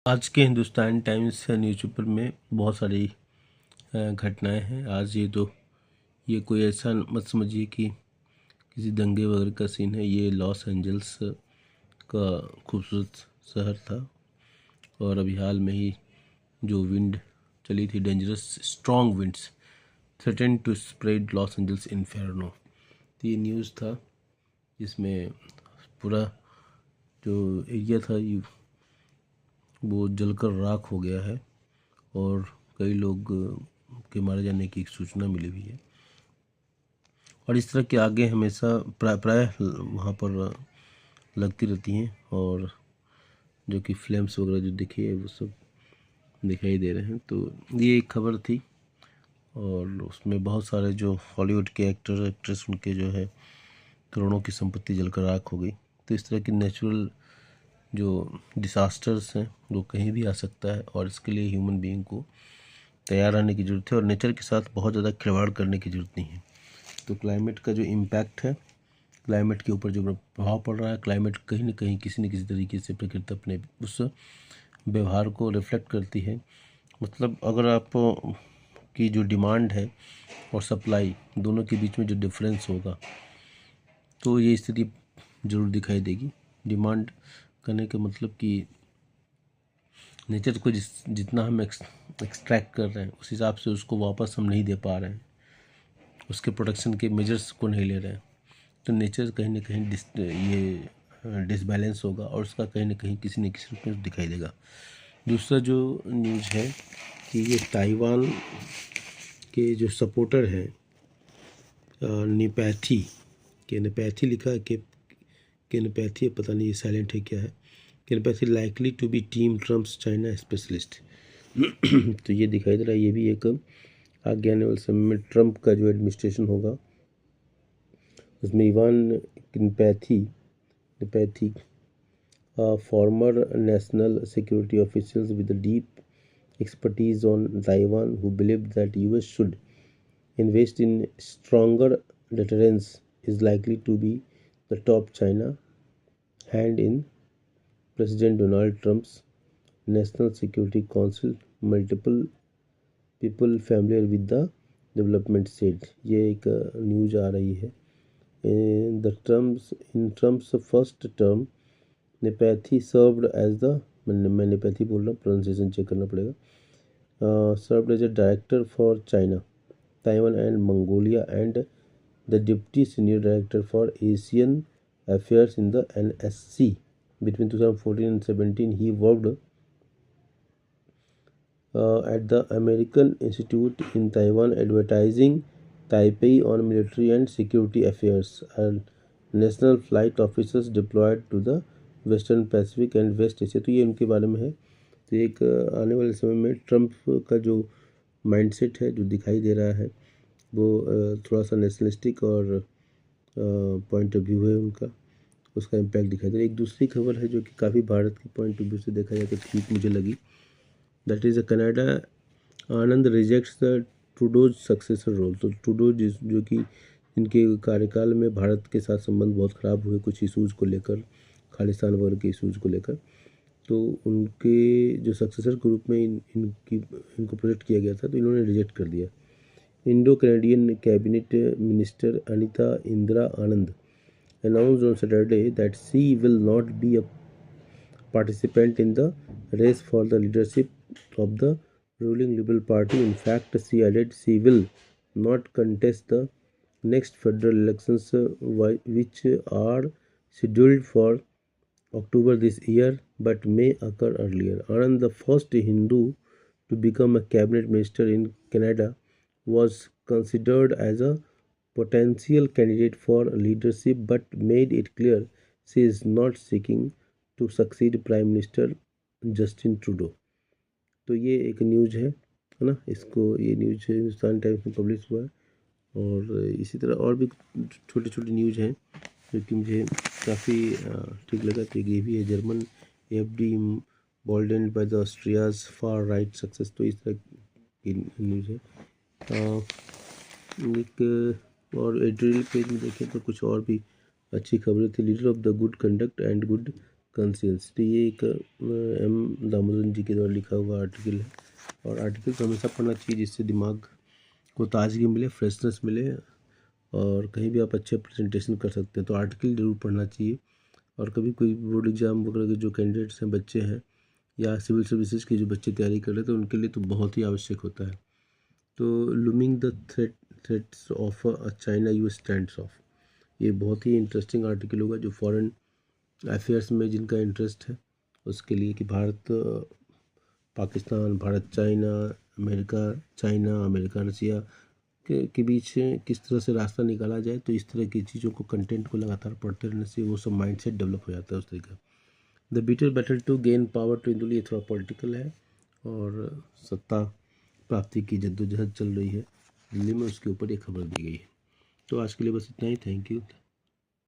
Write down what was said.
आज के Hindustan times newspaper में बहुत सारी घटनाएं हैं। आज ये कोई ऐसा मत समझिए कि किसी दंगे वगैरह का सीन है। ये लॉस एंजल्स का खूबसूरत शहर था और अभी हाल में ही जो विंड चली थी, dangerous strong winds threaten to spread Los Angeles inferno. तो ये न्यूज़ था जिसमें पूरा जो एरिया था वो जलकर राख हो गया है और कई लोग के मारे जाने की एक सूचना मिली हुई है। और इस तरह के आगे हमेशा प्राय वहाँ पर लगती रहती हैं और जो कि फ्लेम्स वगैरह जो दिखे वो सब दिखाई दे रहे हैं। तो ये एक खबर थी और उसमें बहुत सारे जो हॉलीवुड के एक्टर एक्ट्रेस उनके जो है करोड़ों की संपत्ति जलकर राख हो गई। तो इस तरह की नेचुरल जो डिसास्टर्स हैं वो कहीं भी आ सकता है और इसके लिए ह्यूमन बीइंग को तैयार रहने की ज़रूरत है और नेचर के साथ बहुत ज़्यादा खिलवाड़ करने की ज़रूरत नहीं है। तो क्लाइमेट का जो इम्पैक्ट है, क्लाइमेट के ऊपर जो प्रभाव पड़ रहा है, क्लाइमेट कहीं न कहीं किसी न किसी तरीके से प्रकृति अपने उस व्यवहार को रिफ्लेक्ट करती है। मतलब अगर आप की जो डिमांड है और सप्लाई दोनों के बीच में जो डिफरेंस होगा तो ये स्थिति ज़रूर दिखाई देगी। डिमांड करने का मतलब कि नेचर को जितना हम एक्सट्रैक्ट कर रहे हैं उस हिसाब से उसको वापस हम नहीं दे पा रहे हैं, उसके प्रोटेक्शन के मेजर्स को नहीं ले रहे हैं। तो नेचर कहीं ना कहीं ये डिसबैलेंस होगा और उसका कहीं ना कहीं किसी न किसी रूप में दिखाई देगा। दूसरा जो न्यूज़ है कि ये ताइवान के जो सपोर्टर हैं नेपैथी के नेपैथी लिखा है कि नेपैथी पता नहीं ये साइलेंट है क्या है। Kanapathy likely to be team Trump's China specialist. तो ये दिखाई दे रहा है ये भी एक आगे आने वाले समय में ट्रम्प का जो एडमिनिस्ट्रेशन होगा उसमें Ivan नेपैथी former national security officials with a deep expertise on Taiwan who believed that US should invest in stronger deterrence is likely to be the top China hand in President Donald Trump's National Security Council. Multiple people familiar with the development said ये एक news आ रही है। in Trump's first term Kanapathy served as the मैं नेपैथी बोल रहा हूँ, pronunciation check करना पड़ेगा। Served as a director for China, Taiwan and Mongolia and the deputy senior director for Asian affairs in the NSC between 2014 and 17. He worked at the American Institute in Taiwan advertising Taipei on military and security affairs and national flight officers deployed to the Western Pacific and West Asia. तो ये उनके बारे में है। तो एक आने वाले समय में ट्रम्प का जो माइंडसेट है जो दिखाई दे रहा है वो थोड़ा सा नेशनलिस्टिक और पॉइंट ऑफ व्यू है उनका, उसका इम्पैक्ट दिखाई दे रहा है। एक दूसरी खबर है जो कि काफ़ी भारत के पॉइंट ऑफ व्यू से देखा जाए तो ठीक मुझे लगी। That is a Canada Anand rejects the Trudeau's successor role. तो ट्रूडो जो कि इनके कार्यकाल में भारत के साथ संबंध बहुत ख़राब हुए कुछ इशूज़ को लेकर, खालिस्तान वगैरह के इशूज़ को लेकर, तो उनके जो सक्सेसर के रूप में इनको प्रोजेक्ट किया गया था तो इन्होंने रिजेक्ट कर दिया। Indo Canadian cabinet minister Anita Indira Anand announced on Saturday that she will not be a participant in the race for the leadership of the ruling Liberal Party. In fact, she added she will not contest the next federal elections, which are scheduled for October this year but may occur earlier. Anand, the first Hindu to become a cabinet minister in Canada, was considered as a potential candidate for leadership but made it clear she is not seeking to succeed Prime Minister Justin Trudeau. तो ये एक news है ना, इसको ये news Hindustan times में publish हुआ है। और इसी तरह और भी छोटी छोटी न्यूज़ हैं जो कि मुझे काफ़ी ठीक लगा। तो ये भी है German AfD emboldened by the Austria's far right success. तो इस तरह की न्यूज़ है। एक और एडिटोरियल पेज में देखें तो कुछ और भी अच्छी खबरें थी। Leader of the good conduct and good conscience. तो ये एक एम दामोदरन जी के द्वारा लिखा हुआ आर्टिकल है, और आर्टिकल को हमेशा पढ़ना चाहिए जिससे दिमाग को ताजगी मिले, फ्रेशनेस मिले, और कहीं भी आप अच्छे प्रेजेंटेशन कर सकते हैं। तो आर्टिकल ज़रूर पढ़ना चाहिए। और कभी कोई बोर्ड एग्जाम वगैरह के जो कैंडिडेट्स हैं, बच्चे हैं, या सिविल सर्विसेज के जो बच्चे तैयारी कर रहे हैं, तो उनके लिए तो बहुत ही आवश्यक होता है। तो looming the threats of a China US stands of, ये बहुत ही इंटरेस्टिंग आर्टिकल होगा जो फॉरेन अफेयर्स में जिनका इंटरेस्ट है उसके लिए, कि Bharat Pakistan, Bharat China, America China, America Russia के बीच किस तरह से रास्ता निकाला जाए। तो इस तरह की चीज़ों को, कंटेंट को लगातार पढ़ते रहने से वो सब माइंडसेट डेवलप हो जाता है उस तरीके का। The bitter battle to gain power to इंदुल, ये थोड़ा पॉलिटिकल है, और सत्ता प्राप्ति की जद्दोजहद चल रही है दिल्ली में, उसके ऊपर ये खबर दी गई है। तो आज के लिए बस इतना ही। Thank you.